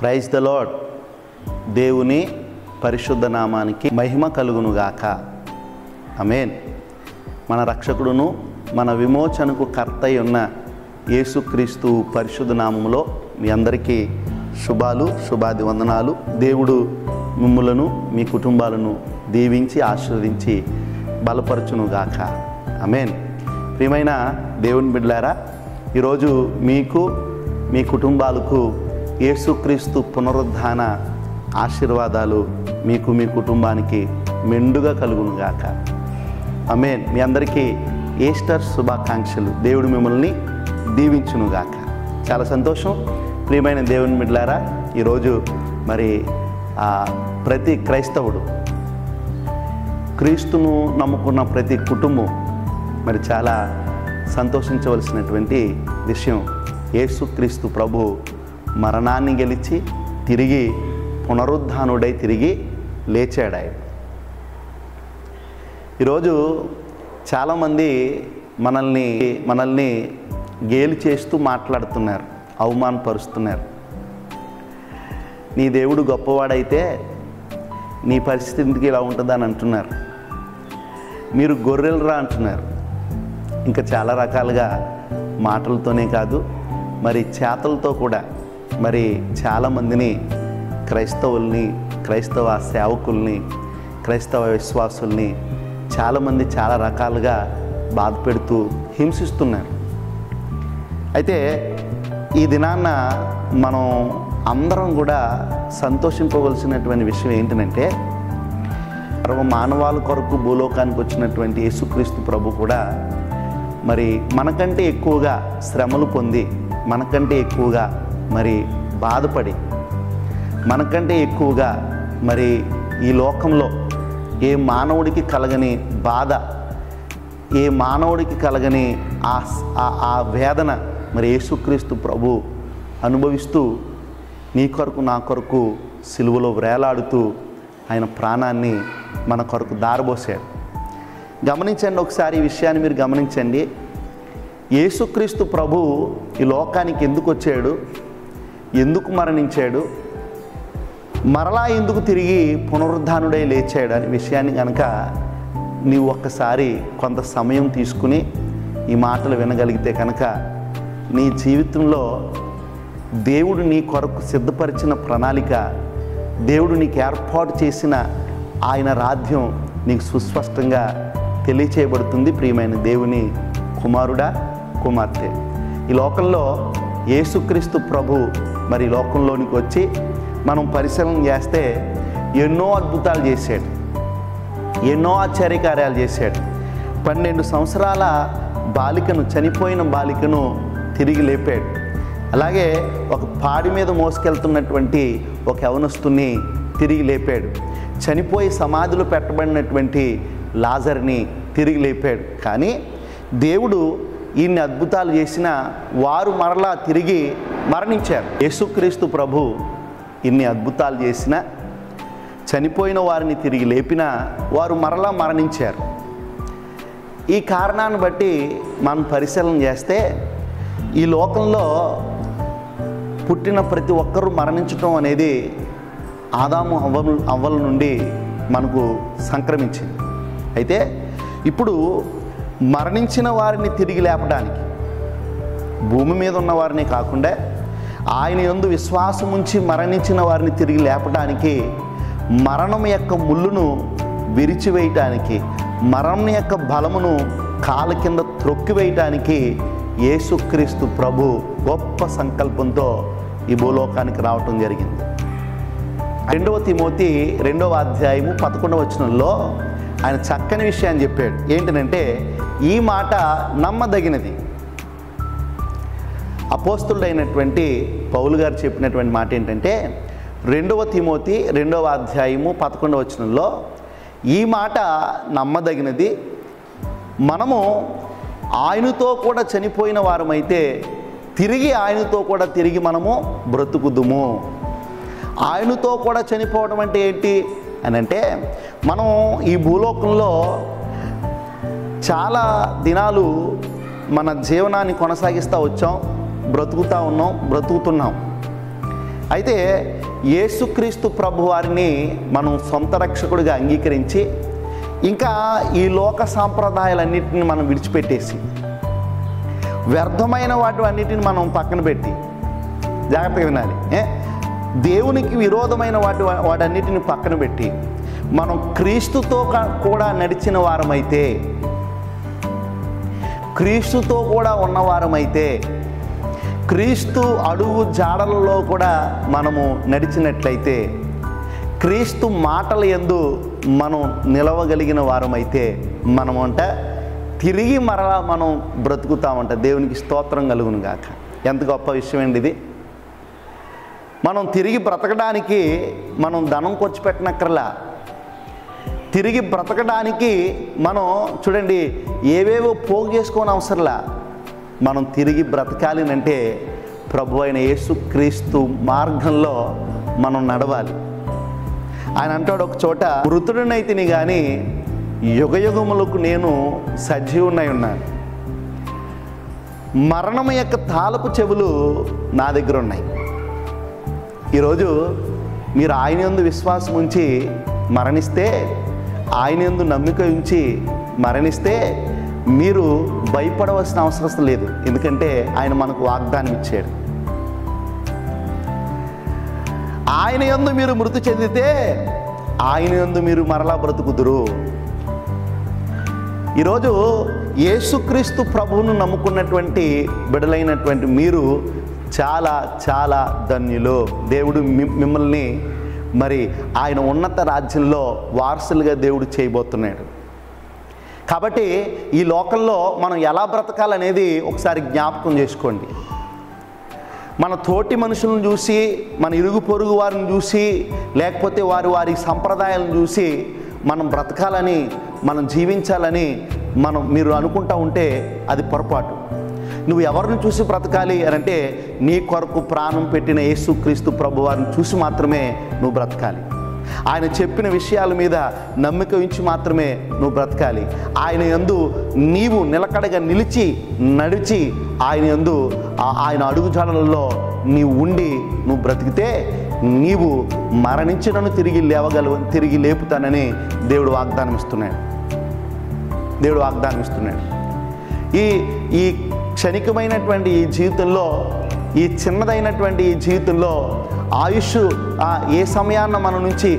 Praise the lord. దేవుని పరిశుద్ధ నామానికి మహిమ కలుగునుగాక. ఆమేన్. మన రక్షకుడును మన విమోచనకు కర్త అయి ఉన్న యేసుక్రీస్తు పరిశుద్ధ నామములో మీ అందరికీ శుభాలు, శుభాభివందనాలు. దేవుడు మిమ్ములను మీ కుటుంబాలను దీవించి ఆశీర్వదించి బలపరచునుగాక. ఆమేన్. ప్రియమైన దేవుని బిడ్డలారా, ఈరోజు మీకు మీ కుటుంబాలకు యేసుక్రీస్తు పునరుద్ధాన ఆశీర్వాదాలు మీకు మీ కుటుంబానికి మెండుగా కలుగునుగాక. ఆమేన్. మీ అందరికీ ఈస్టర్ శుభాకాంక్షలు. దేవుడు మిమ్మల్ని దీవించునుగాక. చాలా సంతోషం. ప్రియమైన దేవుని బిడ్డలారా, ఈరోజు మరి ప్రతి క్రైస్తవుడు, క్రీస్తును నమ్ముకున్న ప్రతి కుటుంబం మరి చాలా సంతోషించవలసినటువంటి విషయం. యేసుక్రీస్తు ప్రభు మరణాన్ని గెలిచి తిరిగి పునరుద్ధానుడై తిరిగి లేచాడు. ఆయన ఈరోజు చాలామంది మనల్ని గేలి చేస్తూ మాట్లాడుతున్నారు, అవమానపరుస్తున్నారు. నీ దేవుడు గొప్పవాడైతే నీ పరిస్థితికి ఇలా ఉంటుందని అంటున్నారు. మీరు గొర్రెలరా అంటున్నారు. ఇంకా చాలా రకాలుగా మాటలతోనే కాదు, మరి చేతలతో కూడా మరి చాలామందిని, క్రైస్తవుల్ని, క్రైస్తవ సేవకుల్ని, క్రైస్తవ విశ్వాసుల్ని చాలామంది చాలా రకాలుగా బాధ పెడుతూ హింసిస్తున్నారు. అయితే ఈ దినాన్న మనం అందరం కూడా సంతోషింపవలసినటువంటి విషయం ఏంటంటే, సర్వ మానవాళి కొరకు భూలోకానికి వచ్చినటువంటి యేసుక్రీస్తు ప్రభు కూడా మరి మనకంటే ఎక్కువగా శ్రమలు పొంది, మనకంటే ఎక్కువగా మరి బాధపడి, మనకంటే ఎక్కువగా మరి ఈ లోకంలో ఏ మానవుడికి కలగని బాధ, ఏ మానవుడికి కలగని ఆ వేదన మరి యేసుక్రీస్తు ప్రభు అనుభవిస్తూ నీ కొరకు నా కొరకు సిలువలో వేలాడుతూ ఆయన ప్రాణాన్ని మన కొరకు దారబోసాడు. గమనించండి, ఒకసారి ఈ విషయాన్ని మీరు గమనించండి. యేసుక్రీస్తు ప్రభు ఈ లోకానికి ఎందుకు వచ్చాడు, ఎందుకు మరణించాడు, మరలా ఎందుకు తిరిగి పునరుద్ధానుడై లేచాడు అనే విషయాన్ని కనుక నీవు ఒక్కసారి కొంత సమయం తీసుకుని ఈ మాటలు వినగలిగితే కనుక నీ జీవితంలో దేవుడు నీ కొరకు సిద్ధపరిచిన ప్రణాళిక, దేవుడు నీకు ఏర్పాటు చేసిన ఆయన రాజ్యం నీకు సుస్పష్టంగా తెలియచేయబడుతుంది. ప్రియమైన దేవుని కుమారుడా, కుమార్తె, ఈ లోకంలో యేసుక్రీస్తు ప్రభు మరి లోకంలోనికి వచ్చి మనం పరిశీలన చేస్తే ఎన్నో అద్భుతాలు చేశాడు, ఎన్నో ఆశ్చర్యకార్యాలు చేశాడు. 12 సంవత్సరాల బాలికను, చనిపోయిన బాలికను తిరిగి లేపాడు. అలాగే ఒక పాడి మీద మోసుకెళ్తున్నటువంటి ఒక యవనస్తుని తిరిగి లేపాడు. చనిపోయి సమాధిలో పెట్టబడినటువంటి లాజర్ని తిరిగి లేపాడు. కానీ దేవుడు ఇన్ని అద్భుతాలు చేసిన వారు మరలా తిరిగి మరణించారు. యేసుక్రీస్తు ప్రభు ఇన్ని అద్భుతాలు చేసిన, చనిపోయిన వారిని తిరిగి లేపిన వారు మరలా మరణించారు. ఈ కారణాన్ని బట్టి మనం పరిశీలన చేస్తే ఈ లోకంలో పుట్టిన ప్రతి ఒక్కరూ మరణించటం అనేది ఆదాము అవ్వల నుండి మనకు సంక్రమించింది. అయితే ఇప్పుడు మరణించిన వారిని తిరిగి లేపడానికి, భూమి మీద ఉన్న వారిని కాకుండా ఆయన యందు విశ్వాసం ఉంచి మరణించిన వారిని తిరిగి లేపడానికి, మరణం యొక్క ముళ్ళును విరిచివేయటానికి, మరణం యొక్క బలమును కాళ్ళ కింద త్రొక్కివేయటానికి యేసుక్రీస్తు ప్రభు గొప్ప సంకల్పంతో ఈ భూలోకానికి రావటం జరిగింది. 2 తిమోతి 2వ అధ్యాయము 11వ వచనంలో ఆయన చక్కని విషయాన్ని చెప్పాడు. ఏంటంటే, ఈ మాట నమ్మదగినది. అపోస్తులుడైనటువంటి పౌలు గారు చెప్పినటువంటి మాట ఏంటంటే, 2 తిమోతి 2వ అధ్యాయము 11వ వచనంలో ఈ మాట నమ్మదగినది, మనము ఆయనతో కూడా చనిపోయిన వారమైతే తిరిగి ఆయనతో కూడా తిరిగి మనము బ్రతుకుదుము. ఆయనతో కూడా చనిపోవడం అంటే ఏంటి అని అంటే, మనం ఈ భూలోకంలో చాలా దినాలు మన జీవనాన్ని కొనసాగిస్తూ వచ్చాం, బ్రతుకుతున్నాం. అయితే యేసుక్రీస్తు ప్రభు వారిని మనం సొంత రక్షకుడిగా అంగీకరించి ఇంకా ఈ లోక సాంప్రదాయాలన్నింటినీ మనం విడిచిపెట్టేసి వ్యర్థమైన వాటి అన్నిటిని మనం పక్కన పెట్టి జాగ్రత్తగా వినాలి, దేవునికి విరోధమైన వాటన్నిటిని పక్కన పెట్టి మనం క్రీస్తుతో కూడా నడిచిన వారమైతే, క్రీస్తుతో కూడా ఉన్నవారమైతే, క్రీస్తు అడుగు జాడలలో కూడా మనము నడిచినట్లయితే, క్రీస్తు మాటల యందు మనం నిలవగలిగిన వారమైతే మనమంట తిరిగి మరలా మనం బ్రతుకుతామంట. దేవునికి స్తోత్రం కలుగును గాక. ఎంత గొప్ప విషయం అండి ఇది. మనం తిరిగి బ్రతకడానికి మనం ధనం ఖర్చు పెట్టనక్కర్లా. తిరిగి బ్రతకడానికి మనం చూడండి ఏవేవో పోగు చేసుకోని అవసరంలా. మనం తిరిగి బ్రతకాలి అంటే ప్రభు అయిన యేసుక్రీస్తు మార్గంలో మనం నడవాలి. ఆయన అంటాడు ఒక చోట, మృతుడినైతిని కానీ యుగయుగములకు నేను సజీవునై ఉన్నాను, మరణం యొక్క తాళపు చెవులు నా దగ్గర ఉన్నాయి. ఈరోజు మీరు ఆయన యందు విశ్వాసం ఉంచి మరణిస్తే, ఆయన యందు నమ్మిక ఉంచి మరణిస్తే మీరు భయపడవలసిన అవసరం లేదు. ఎందుకంటే ఆయన మనకు వాగ్దానం ఇచ్చాడు. ఆయన యందు మీరు మృతి చెందితే ఆయన యందు మీరు మరలా బ్రతుకుదురు. ఈరోజు యేసుక్రీస్తు ప్రభువును నమ్ముకున్నటువంటి బిడలైనటువంటి మీరు చాలా చాలా ధన్యులు. దేవుడు మిమ్మల్ని మరి ఆయన ఉన్నత రాజ్యంలో వారసులుగా దేవుడు చేయబోతున్నాడు. కాబట్టి ఈ లోకంలో మనం ఎలా బ్రతకాలనేది ఒకసారి జ్ఞాపకం చేసుకోండి. మన తోటి మనుషులను చూసి, మన ఇరుగు పొరుగు వారిని చూసి, లేకపోతే వారి సంప్రదాయాలను చూసి మనం బ్రతకాలని, మనం జీవించాలని మీరు అనుకుంటా ఉంటే అది పొరపాటు. నువ్వు ఎవరిని చూసి బ్రతకాలి అని అంటే నీ కొరకు ప్రాణం పెట్టిన యేసుక్రీస్తు ప్రభు వారిని చూసి మాత్రమే నువ్వు బ్రతకాలి. ఆయన చెప్పిన విషయాల మీద నమ్మిక ఉంచి మాత్రమే నువ్వు బ్రతకాలి. ఆయన యందు నీవు నిలకడగా నిలిచి నడిచి ఆయన యందు ఆయన అడుగుజాడలలో నీవు ఉండి నువ్వు బ్రతికితే నీవు మరణించినను తిరిగి లేపుతానని దేవుడు వాగ్దానం ఇస్తున్నాడు. ఈ క్షణికమైనటువంటి ఈ జీవితంలో, ఈ చిన్నదైనటువంటి ఈ జీవితంలో ఆయుష్ ఏ సమయాన మన నుంచి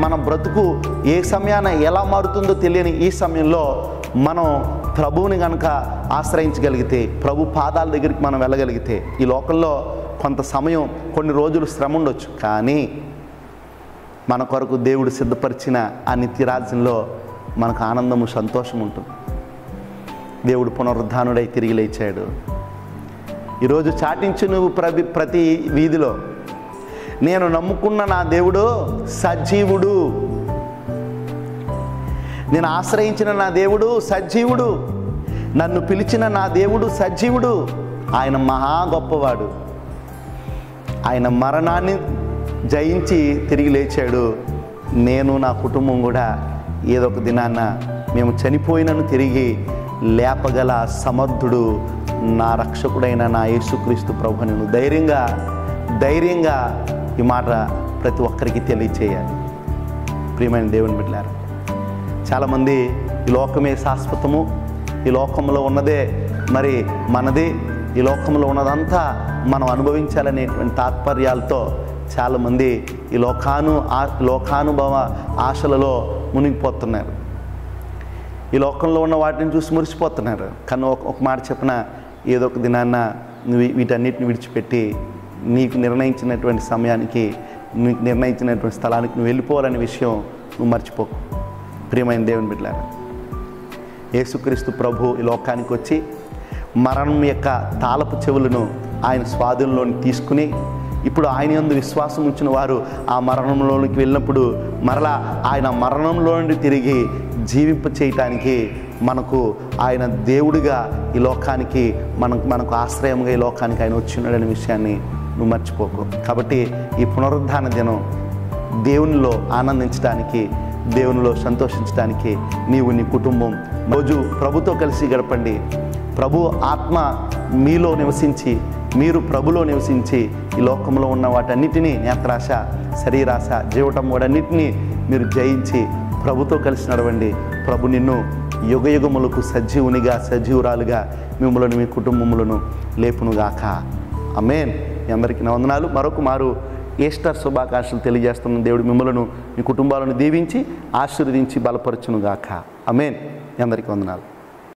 మన బ్రతుకు ఏ సమయాన ఎలా మారుతుందో తెలియని ఈ సమయంలో మనం ప్రభువుని కనుక ఆశ్రయించగలిగితే, ప్రభు పాదాల దగ్గరికి మనం వెళ్ళగలిగితే, ఈ లోకంలో కొంత సమయం కొన్ని రోజులు శ్రమ ఉండొచ్చు, కానీ మన కొరకు దేవుడు సిద్ధపరిచిన ఆ నిత్యరాజ్యంలో మనకు ఆనందము సంతోషం ఉంటుంది. దేవుడు పునరుద్ధానుడై తిరిగి లేచాడు. ఈరోజు చాటించు నువ్వు ప్రతి వీధిలో, నేను నమ్ముకున్న నా దేవుడు సజీవుడు, నేను ఆశ్రయించిన నా దేవుడు సజీవుడు, నన్ను పిలిచిన నా దేవుడు సజీవుడు, ఆయన మహా గొప్పవాడు, ఆయన మరణాన్ని జయించి తిరిగి లేచాడు. నేను నా కుటుంబం కూడా ఏదో ఒక దినాన్న మేము చనిపోయినను తిరిగి లేపగల సమర్థుడు నా రక్షకుడైన నా యేసుక్రీస్తు ప్రభువుని నువ్వు ధైర్యంగా ఈ మాట ప్రతి ఒక్కరికి తెలియచేయాలి. ప్రియమైన దేవుని బిడ్డలారా, చాలామంది ఈ లోకమే శాశ్వతము, ఈ లోకంలో ఉన్నదే మరి మనది, ఈ లోకంలో ఉన్నదంతా మనం అనుభవించాలనేటువంటి తాత్పర్యాలతో చాలామంది ఈ లోకానుభవ ఆశలలో మునిగిపోతున్నారు. ఈ లోకంలో ఉన్న వాటిని చూసి మురిసిపోతున్నారు. కానీ ఒక మాట చెప్పిన, ఏదో ఒక దినాన్న నువ్వు వీటన్నిటిని విడిచిపెట్టి నీకు నిర్ణయించినటువంటి సమయానికి, నీకు నిర్ణయించినటువంటి స్థలానికి నువ్వు వెళ్ళిపోవాలనే విషయం నువ్వు మర్చిపోకు. ప్రియమైన దేవుని బిడ్డలారా, యేసుక్రీస్తు ప్రభు ఈ లోకానికి వచ్చి మరణం యొక్క తాళపు చెవులను ఆయన స్వాధీనంలోకి తీసుకుని, ఇప్పుడు ఆయన యందు విశ్వాసం ఉంచిన వారు ఆ మరణంలోనికి వెళ్ళినప్పుడు మరలా ఆయన మరణంలో నుండి తిరిగి జీవింప చేయటానికి మనకు ఆయన దేవుడిగా ఈ లోకానికి మనకు ఆశ్రయంగా ఈ లోకానికి ఆయన వచ్చినాడనే విషయాన్ని నువ్వు మర్చిపోకు. కాబట్టి ఈ పునరుద్ధాన దినం దేవునిలో ఆనందించడానికి, దేవునిలో సంతోషించడానికి నీవు నీ కుటుంబం రోజు ప్రభుతో కలిసి గడపండి. ప్రభు ఆత్మ మీలో నివసించి మీరు ప్రభులో నివసించి ఈ లోకంలో ఉన్న వాటన్నిటినీ, నేత్రాశ, శరీరాశ, జీవటం వాటన్నిటినీ మీరు జయించి ప్రభుతో కలిసి నడవండి. ప్రభు నిన్ను యుగయుగములకు సజీవునిగా, సజీవురాలుగా మిమ్మల్ని, మీ కుటుంబములను లేపునుగాక. ఆమేన్. మీ అందరికీ నా వందనాలు. మరొక మారు ఈస్టర్ శుభాకాంక్షలు తెలియజేస్తున్న దేవుడు మిమ్మలను, మీ కుటుంబాలను దీవించి ఆశీర్వదించి బలపరచునుగాక. ఆమేన్. మీ అందరికీ వందనాలు.